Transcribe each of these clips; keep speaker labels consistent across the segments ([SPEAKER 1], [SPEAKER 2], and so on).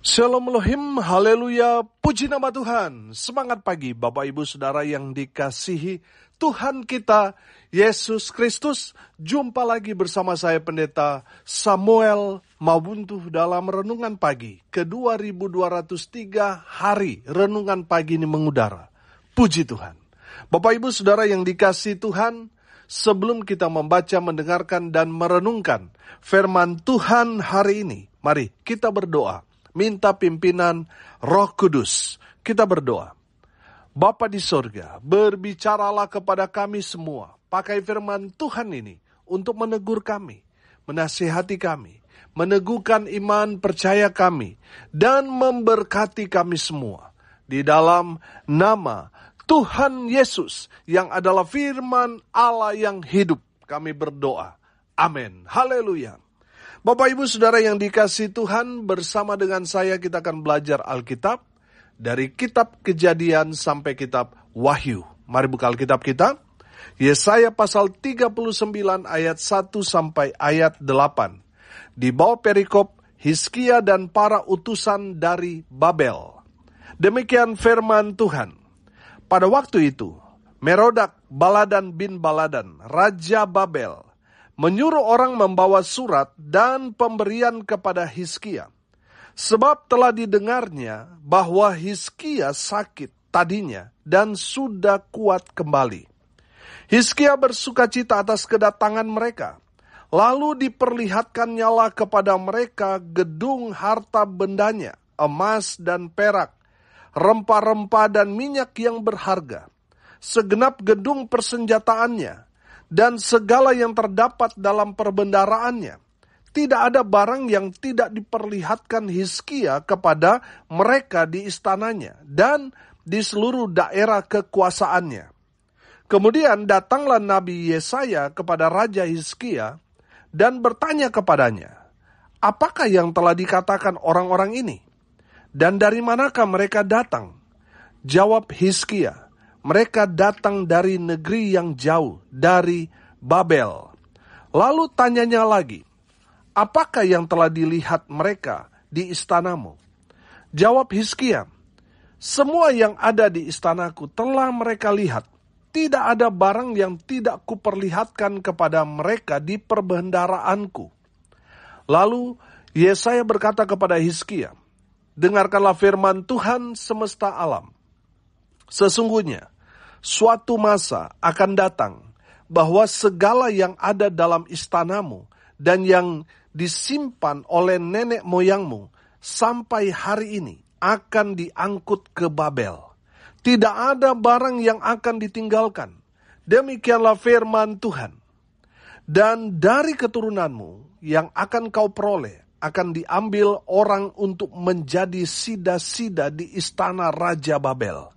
[SPEAKER 1] Shalom Elohim, haleluya, puji nama Tuhan. Semangat pagi Bapak Ibu Saudara yang dikasihi Tuhan kita, Yesus Kristus. Jumpa lagi bersama saya Pendeta Samuel Mabuntu dalam Renungan Pagi. Ke-2203 hari Renungan Pagi ini mengudara. Puji Tuhan. Bapak Ibu Saudara yang dikasihi Tuhan, sebelum kita membaca, mendengarkan, dan merenungkan firman Tuhan hari ini, mari kita berdoa. Minta pimpinan Roh Kudus. Kita berdoa. Bapa di sorga, berbicaralah kepada kami semua. Pakai firman Tuhan ini untuk menegur kami, menasihati kami, meneguhkan iman percaya kami, dan memberkati kami semua. Di dalam nama Tuhan Yesus yang adalah firman Allah yang hidup, kami berdoa. Amin. Haleluya. Bapak Ibu Saudara yang dikasihi Tuhan, bersama dengan saya kita akan belajar Alkitab dari kitab Kejadian sampai kitab Wahyu. Mari buka Alkitab kita. Yesaya pasal 39 ayat 1 sampai ayat 8. Di bawah perikop Hizkia dan para utusan dari Babel. Demikian firman Tuhan. Pada waktu itu, Merodak Baladan bin Baladan, Raja Babel, menyuruh orang membawa surat dan pemberian kepada Hizkia. Sebab telah didengarnya bahwa Hizkia sakit tadinya dan sudah kuat kembali. Hizkia bersukacita atas kedatangan mereka. Lalu diperlihatkannyalah kepada mereka gedung harta bendanya, emas dan perak, rempah-rempah dan minyak yang berharga, segenap gedung persenjataannya, dan segala yang terdapat dalam perbendaraannya. Tidak ada barang yang tidak diperlihatkan Hizkia kepada mereka di istananya dan di seluruh daerah kekuasaannya. Kemudian datanglah Nabi Yesaya kepada Raja Hizkia dan bertanya kepadanya, apakah yang telah dikatakan orang-orang ini? Dan dari manakah mereka datang? Jawab Hizkia, mereka datang dari negeri yang jauh, dari Babel. Lalu tanyanya lagi, apakah yang telah dilihat mereka di istanamu? Jawab Hizkia, semua yang ada di istanaku telah mereka lihat. Tidak ada barang yang tidak kuperlihatkan kepada mereka di perbendaraanku. Lalu Yesaya berkata kepada Hizkia, dengarkanlah firman Tuhan semesta alam. Sesungguhnya, suatu masa akan datang bahwa segala yang ada dalam istanamu dan yang disimpan oleh nenek moyangmu sampai hari ini akan diangkut ke Babel. Tidak ada barang yang akan ditinggalkan. Demikianlah firman Tuhan. Dan dari keturunanmu yang akan kau peroleh akan diambil orang untuk menjadi sida-sida di istana Raja Babel.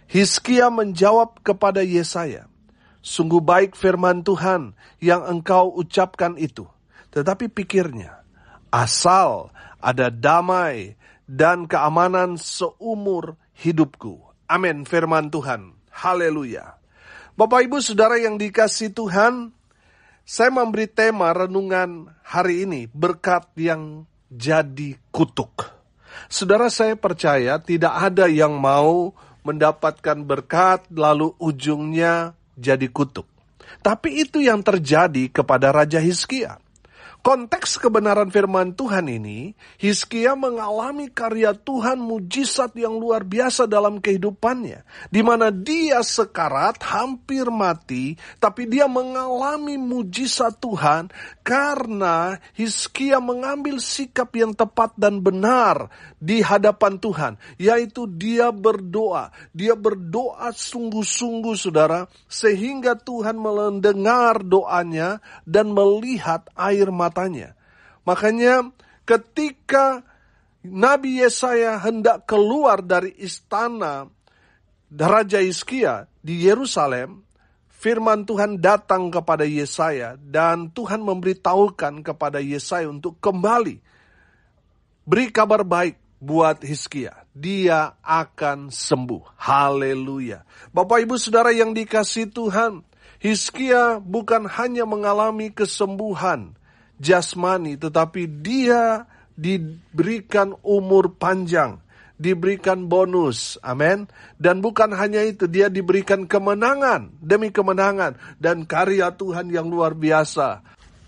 [SPEAKER 1] Hizkia menjawab kepada Yesaya, sungguh baik firman Tuhan yang engkau ucapkan itu. Tetapi pikirnya, asal ada damai dan keamanan seumur hidupku. Amin firman Tuhan. Haleluya. Bapak Ibu Saudara yang dikasihi Tuhan, saya memberi tema renungan hari ini, berkat yang jadi kutuk. Saudara, saya percaya tidak ada yang mau mendapatkan berkat lalu ujungnya jadi kutuk. Tapi itu yang terjadi kepada Raja Hizkia. Konteks kebenaran firman Tuhan ini, Hizkia mengalami karya Tuhan mujizat yang luar biasa dalam kehidupannya. Di mana dia sekarat, hampir mati, tapi dia mengalami mujizat Tuhan karena Hizkia mengambil sikap yang tepat dan benar di hadapan Tuhan. Yaitu dia berdoa sungguh-sungguh saudara, sehingga Tuhan mendengar doanya dan melihat air matanya. Makanya ketika Nabi Yesaya hendak keluar dari istana Raja Hizkia di Yerusalem, firman Tuhan datang kepada Yesaya dan Tuhan memberitahukan kepada Yesaya untuk kembali. Beri kabar baik buat Hizkia, dia akan sembuh. Haleluya. Bapak Ibu Saudara yang dikasihi Tuhan, Hizkia bukan hanya mengalami kesembuhan jasmani, tetapi dia diberikan umur panjang, diberikan bonus, amin. Dan bukan hanya itu, dia diberikan kemenangan demi kemenangan dan karya Tuhan yang luar biasa.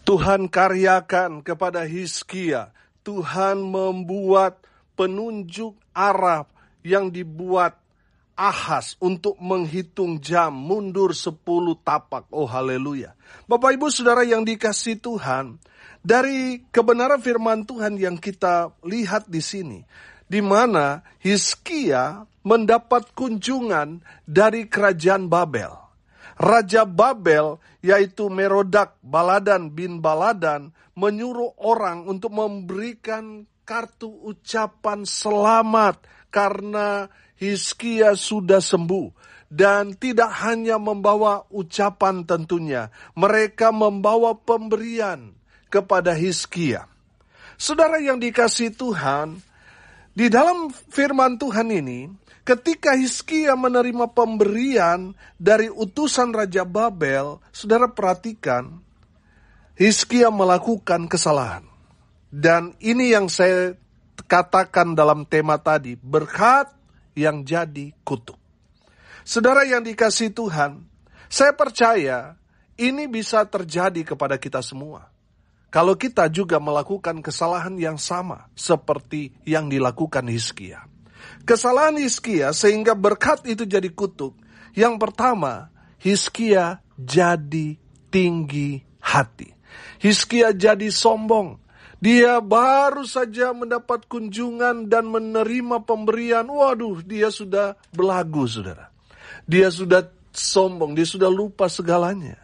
[SPEAKER 1] Tuhan karyakan kepada Hizkia, Tuhan membuat penunjuk arah yang dibuat Ahaz untuk menghitung jam mundur 10 tapak. Oh haleluya. Bapak Ibu Saudara yang dikasihi Tuhan, dari kebenaran firman Tuhan yang kita lihat di sini, di mana Hizkia mendapat kunjungan dari kerajaan Babel. Raja Babel, yaitu Merodak Baladan bin Baladan, menyuruh orang untuk memberikan kartu ucapan selamat karena Hizkia sudah sembuh. Dan tidak hanya membawa ucapan tentunya, mereka membawa pemberian kepada Hizkia. Saudara yang dikasihi Tuhan, di dalam firman Tuhan ini, ketika Hizkia menerima pemberian dari utusan Raja Babel, saudara perhatikan, Hizkia melakukan kesalahan. Dan ini yang saya katakan dalam tema tadi, berkat yang jadi kutuk. Saudara yang dikasihi Tuhan, saya percaya ini bisa terjadi kepada kita semua. Kalau kita juga melakukan kesalahan yang sama seperti yang dilakukan Hizkia. Kesalahan Hizkia sehingga berkat itu jadi kutuk. Yang pertama, Hizkia jadi tinggi hati. Hizkia jadi sombong. Dia baru saja mendapat kunjungan dan menerima pemberian. Waduh, dia sudah belagu, saudara. Dia sudah sombong, dia sudah lupa segalanya.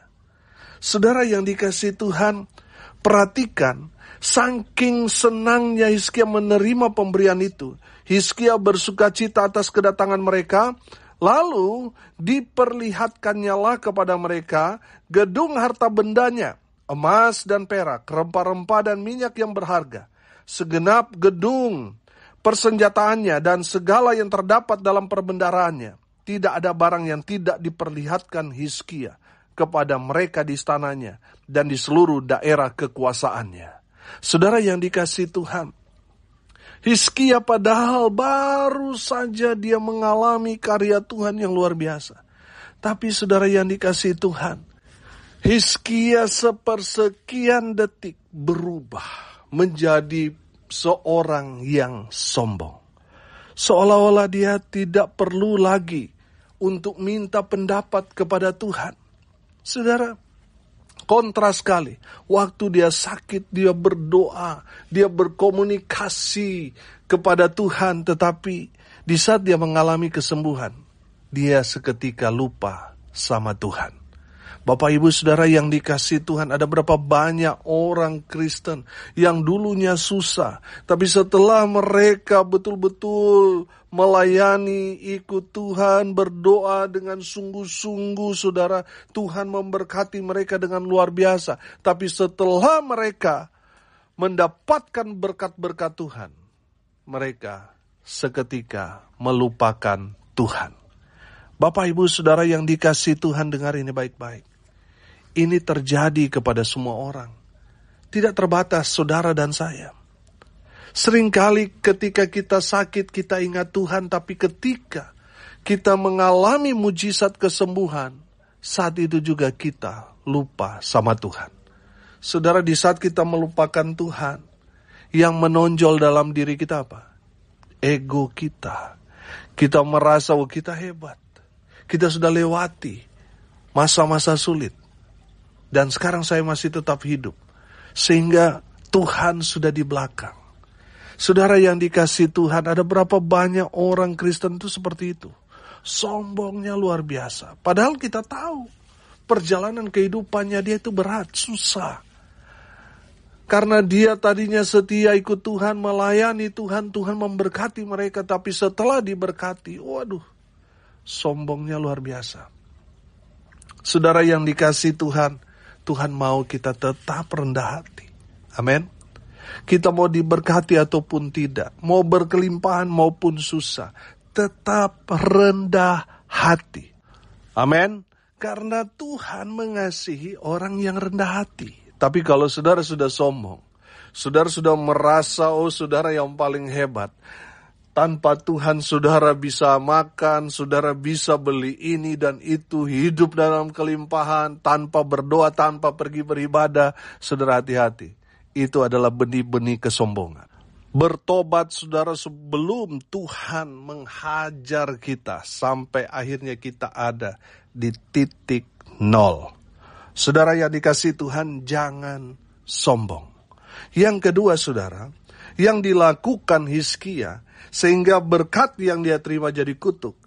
[SPEAKER 1] Saudara yang dikasihi Tuhan, perhatikan, saking senangnya Hizkia menerima pemberian itu, Hizkia bersukacita atas kedatangan mereka, lalu diperlihatkannya kepada mereka gedung harta bendanya, emas dan perak, rempah-rempah dan minyak yang berharga, segenap gedung persenjataannya dan segala yang terdapat dalam perbendaharaannya. Tidak ada barang yang tidak diperlihatkan Hizkia kepada mereka di istananya dan di seluruh daerah kekuasaannya. Saudara yang dikasihi Tuhan, Hizkia padahal baru saja dia mengalami karya Tuhan yang luar biasa. Tapi saudara yang dikasihi Tuhan, Hizkia sepersekian detik berubah menjadi seorang yang sombong. Seolah-olah dia tidak perlu lagi untuk minta pendapat kepada Tuhan. Saudara, kontras sekali. Waktu dia sakit, dia berdoa, dia berkomunikasi kepada Tuhan. Tetapi di saat dia mengalami kesembuhan, dia seketika lupa sama Tuhan. Bapak Ibu Saudara yang dikasihi Tuhan, ada berapa banyak orang Kristen yang dulunya susah, tapi setelah mereka betul-betul melayani, ikut Tuhan, berdoa dengan sungguh-sungguh, saudara, Tuhan memberkati mereka dengan luar biasa. Tapi setelah mereka mendapatkan berkat-berkat Tuhan, mereka seketika melupakan Tuhan. Bapak Ibu Saudara yang dikasihi Tuhan, dengar ini baik-baik. Ini terjadi kepada semua orang. Tidak terbatas saudara dan saya. Seringkali ketika kita sakit, kita ingat Tuhan. Tapi ketika kita mengalami mujizat kesembuhan, saat itu juga kita lupa sama Tuhan. Saudara, di saat kita melupakan Tuhan, yang menonjol dalam diri kita apa? Ego kita. Kita merasa kita hebat. Kita sudah lewati masa-masa sulit. Dan sekarang saya masih tetap hidup. Sehingga Tuhan sudah di belakang. Saudara yang dikasihi Tuhan, ada berapa banyak orang Kristen itu seperti itu. Sombongnya luar biasa. Padahal kita tahu perjalanan kehidupannya dia itu berat, susah. Karena dia tadinya setia ikut Tuhan, melayani Tuhan, Tuhan memberkati mereka. Tapi setelah diberkati, waduh, sombongnya luar biasa. Saudara yang dikasihi Tuhan, Tuhan mau kita tetap rendah hati. Amin. Kita mau diberkati ataupun tidak, mau berkelimpahan maupun susah, tetap rendah hati. Amin. Karena Tuhan mengasihi orang yang rendah hati. Tapi kalau saudara sudah sombong, Saudara sudah merasa, saudara yang paling hebat. Tanpa Tuhan saudara bisa makan, saudara bisa beli ini dan itu, hidup dalam kelimpahan, tanpa berdoa, tanpa pergi beribadah. Saudara hati-hati, itu adalah benih-benih kesombongan. Bertobat saudara sebelum Tuhan menghajar kita, sampai akhirnya kita ada di titik nol. Saudara yang dikasihi Tuhan, jangan sombong. Yang kedua saudara, yang dilakukan Hizkia, sehingga berkat yang dia terima jadi kutuk.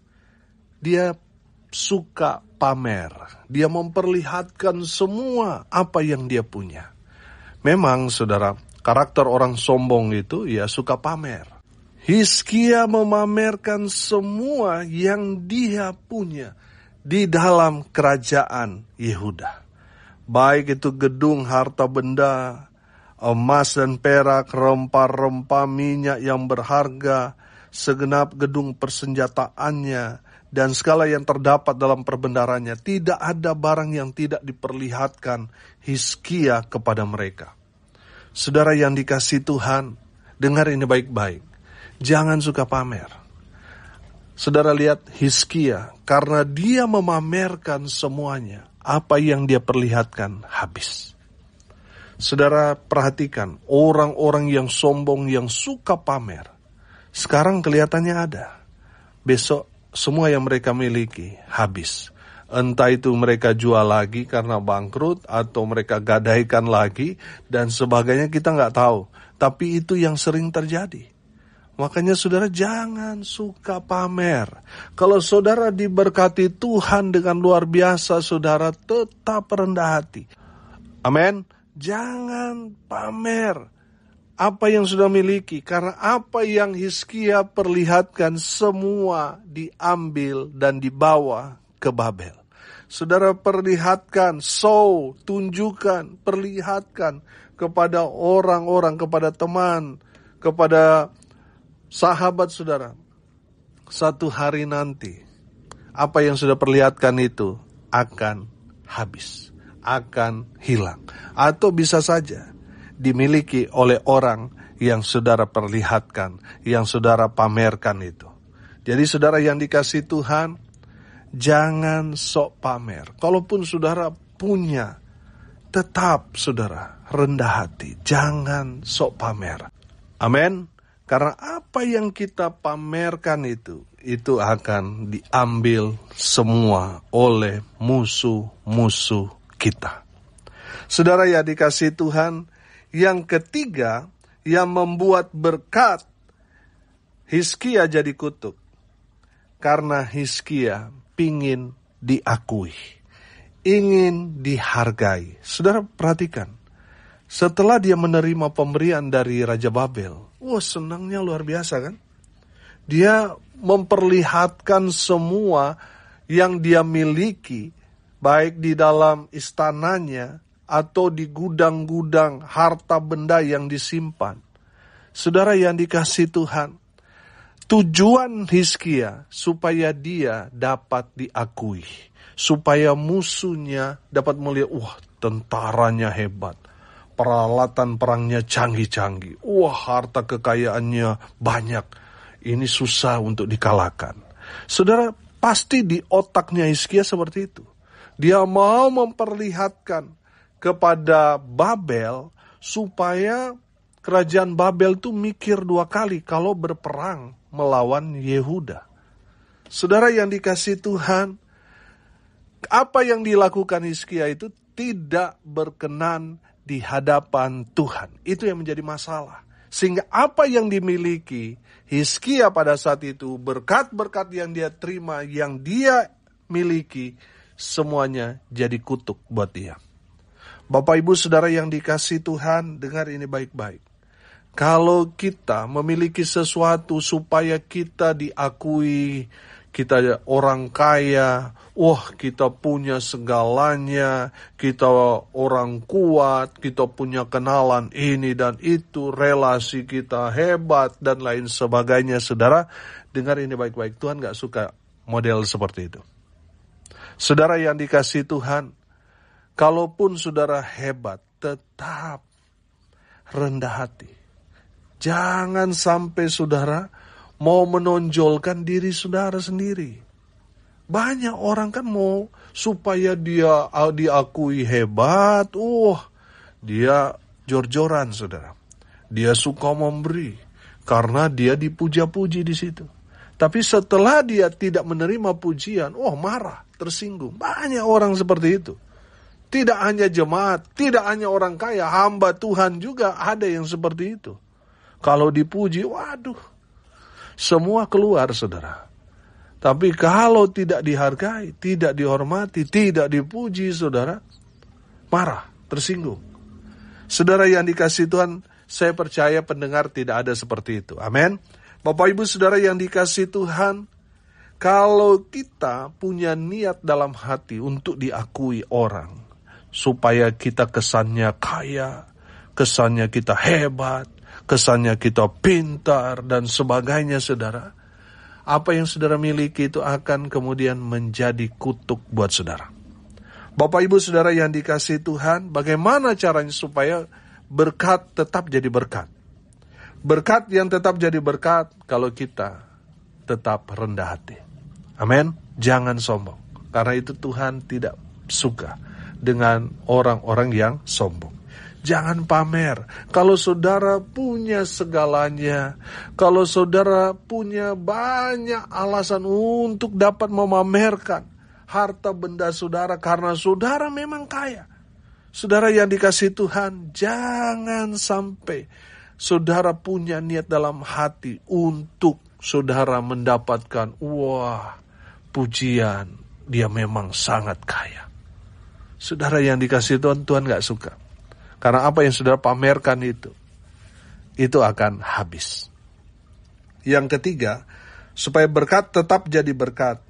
[SPEAKER 1] Dia suka pamer. Dia memperlihatkan semua apa yang dia punya. Memang saudara, karakter orang sombong itu ya suka pamer. Hizkia memamerkan semua yang dia punya di dalam kerajaan Yehuda. Baik itu gedung, harta benda, emas dan perak, rempah-rempah, minyak yang berharga, segenap gedung persenjataannya, dan segala yang terdapat dalam perbendaharanya. Tidak ada barang yang tidak diperlihatkan Hizkia kepada mereka. Saudara yang dikasihi Tuhan, dengar ini baik-baik. Jangan suka pamer. Saudara lihat Hizkia, karena dia memamerkan semuanya, apa yang dia perlihatkan habis. Saudara perhatikan, orang-orang yang sombong, yang suka pamer, sekarang kelihatannya ada. Besok semua yang mereka miliki habis. Entah itu mereka jual lagi karena bangkrut, atau mereka gadaikan lagi, dan sebagainya, kita nggak tahu. Tapi itu yang sering terjadi. Makanya saudara jangan suka pamer. Kalau saudara diberkati Tuhan dengan luar biasa, saudara tetap rendah hati. Amin. Jangan pamer apa yang sudah miliki, karena apa yang Hizkia perlihatkan semua diambil dan dibawa ke Babel. Saudara perlihatkan, tunjukkan, perlihatkan kepada orang-orang, kepada teman, kepada sahabat saudara. Satu hari nanti, apa yang sudah perlihatkan itu akan habis, akan hilang, atau bisa saja dimiliki oleh orang yang saudara perlihatkan, yang saudara pamerkan itu. Jadi saudara yang dikasihi Tuhan, jangan sok pamer. Kalaupun saudara punya, tetap saudara rendah hati, jangan sok pamer. Amin. Karena apa yang kita pamerkan itu akan diambil semua oleh musuh-musuh kita. Saudara yang dikasihi Tuhan, yang ketiga yang membuat berkat Hizkia jadi kutuk, karena Hizkia ingin diakui, ingin dihargai. Saudara perhatikan, setelah dia menerima pemberian dari Raja Babel, senangnya luar biasa kan? Dia memperlihatkan semua yang dia miliki, baik di dalam istananya atau di gudang-gudang harta benda yang disimpan. Saudara yang dikasihi Tuhan, tujuan Hizkia supaya dia dapat diakui, supaya musuhnya dapat melihat, tentaranya hebat, peralatan perangnya canggih-canggih, harta kekayaannya banyak, ini susah untuk dikalahkan. Saudara, pasti di otaknya Hizkia seperti itu. Dia mau memperlihatkan kepada Babel supaya kerajaan Babel itu mikir dua kali kalau berperang melawan Yehuda. Saudara yang dikasihi Tuhan, apa yang dilakukan Hizkia itu tidak berkenan di hadapan Tuhan. Itu yang menjadi masalah. Sehingga apa yang dimiliki Hizkia pada saat itu, berkat-berkat yang dia terima, yang dia miliki, semuanya jadi kutuk buat dia. Bapak Ibu Saudara yang dikasihi Tuhan, dengar ini baik-baik. Kalau kita memiliki sesuatu supaya kita diakui, kita orang kaya, kita punya segalanya, kita orang kuat, kita punya kenalan ini dan itu, relasi kita hebat, dan lain sebagainya. Saudara, dengar ini baik-baik. Tuhan gak suka model seperti itu. Saudara yang dikasihi Tuhan, kalaupun saudara hebat, tetap rendah hati. Jangan sampai saudara mau menonjolkan diri saudara sendiri. Banyak orang kan mau supaya dia diakui hebat. Dia jor-joran saudara. Dia suka memberi karena dia dipuja-puji di situ. Tapi setelah dia tidak menerima pujian, marah, tersinggung. Banyak orang seperti itu. Tidak hanya jemaat, tidak hanya orang kaya, hamba Tuhan juga ada yang seperti itu. Kalau dipuji, semua keluar saudara. Tapi kalau tidak dihargai, tidak dihormati, tidak dipuji saudara, marah, tersinggung. Saudara yang dikasihi Tuhan, saya percaya pendengar tidak ada seperti itu. Amin. Bapak Ibu saudara yang dikasihi Tuhan, kalau kita punya niat dalam hati untuk diakui orang, supaya kita kesannya kaya, kesannya kita hebat, kesannya kita pintar, dan sebagainya saudara, apa yang saudara miliki itu akan kemudian menjadi kutuk buat saudara. Bapak Ibu saudara yang dikasihi Tuhan, bagaimana caranya supaya berkat tetap jadi berkat? Berkat yang tetap jadi berkat kalau kita tetap rendah hati. Amin. Jangan sombong. Karena itu Tuhan tidak suka dengan orang-orang yang sombong. Jangan pamer. Kalau saudara punya segalanya, kalau saudara punya banyak alasan untuk dapat memamerkan harta benda saudara karena saudara memang kaya. Saudara yang dikasihi Tuhan, jangan sampai saudara punya niat dalam hati untuk saudara mendapatkan pujian, dia memang sangat kaya. Saudara yang dikasihi Tuhan, Tuhan gak suka. Karena apa yang saudara pamerkan itu akan habis. Yang ketiga, supaya berkat tetap jadi berkat.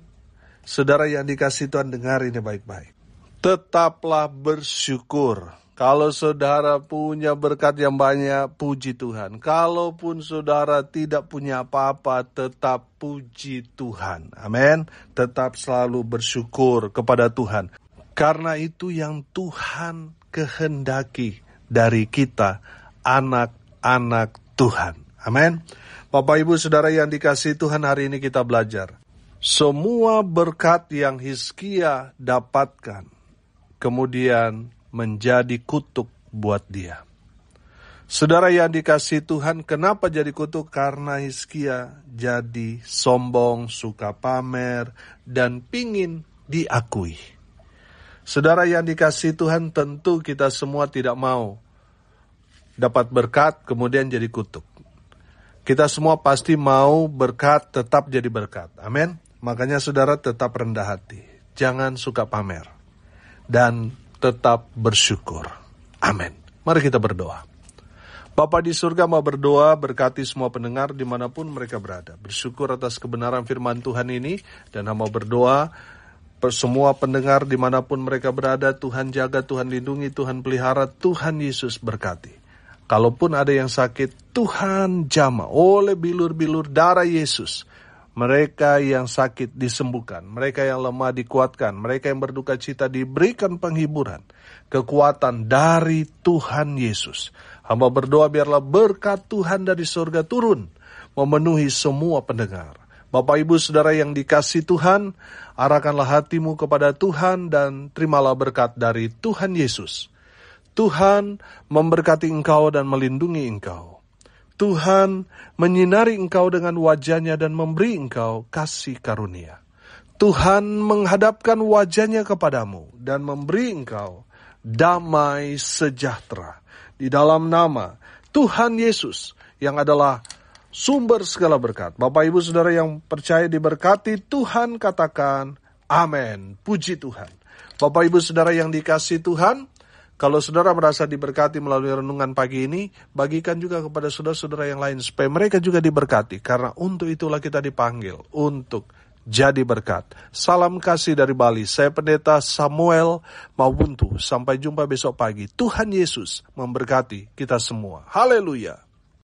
[SPEAKER 1] Saudara yang dikasihi Tuhan, dengar ini baik-baik. Tetaplah bersyukur. Kalau saudara punya berkat yang banyak, puji Tuhan. Kalaupun saudara tidak punya apa-apa, tetap puji Tuhan. Amin. Tetap selalu bersyukur kepada Tuhan. Karena itu yang Tuhan kehendaki dari kita, anak-anak Tuhan. Amin. Bapak Ibu saudara yang dikasihi Tuhan, hari ini kita belajar. Semua berkat yang Hizkia dapatkan, kemudian menjadi kutuk buat dia. Saudara yang dikasihi Tuhan, kenapa jadi kutuk? Karena Hizkia jadi sombong, suka pamer, dan pingin diakui. Saudara yang dikasihi Tuhan, tentu kita semua tidak mau dapat berkat kemudian jadi kutuk. Kita semua pasti mau berkat tetap jadi berkat. Amin. Makanya saudara tetap rendah hati. Jangan suka pamer. Dan tetap bersyukur. Amin. Mari kita berdoa. Bapa di surga, mau berdoa berkati semua pendengar dimanapun mereka berada. Bersyukur atas kebenaran firman Tuhan ini. Dan mau berdoa semua pendengar dimanapun mereka berada. Tuhan jaga, Tuhan lindungi, Tuhan pelihara, Tuhan Yesus berkati. Kalaupun ada yang sakit, Tuhan jamah oleh bilur-bilur darah Yesus. Mereka yang sakit disembuhkan, mereka yang lemah dikuatkan, mereka yang berduka cita diberikan penghiburan, kekuatan dari Tuhan Yesus. Hamba berdoa biarlah berkat Tuhan dari surga turun, memenuhi semua pendengar. Bapak Ibu Saudara yang dikasihi Tuhan, arahkanlah hatimu kepada Tuhan dan terimalah berkat dari Tuhan Yesus. Tuhan memberkati engkau dan melindungi engkau. Tuhan menyinari engkau dengan wajah-Nya dan memberi engkau kasih karunia. Tuhan menghadapkan wajah-Nya kepadamu dan memberi engkau damai sejahtera. Di dalam nama Tuhan Yesus yang adalah sumber segala berkat. Bapak Ibu Saudara yang percaya diberkati, Tuhan katakan amin. Puji Tuhan. Bapak Ibu Saudara yang dikasihi Tuhan, kalau saudara merasa diberkati melalui renungan pagi ini, bagikan juga kepada saudara-saudara yang lain supaya mereka juga diberkati. Karena untuk itulah kita dipanggil untuk jadi berkat. Salam kasih dari Bali. Saya Pendeta Samuel Mawuntu. Sampai jumpa besok pagi. Tuhan Yesus memberkati kita semua. Haleluya.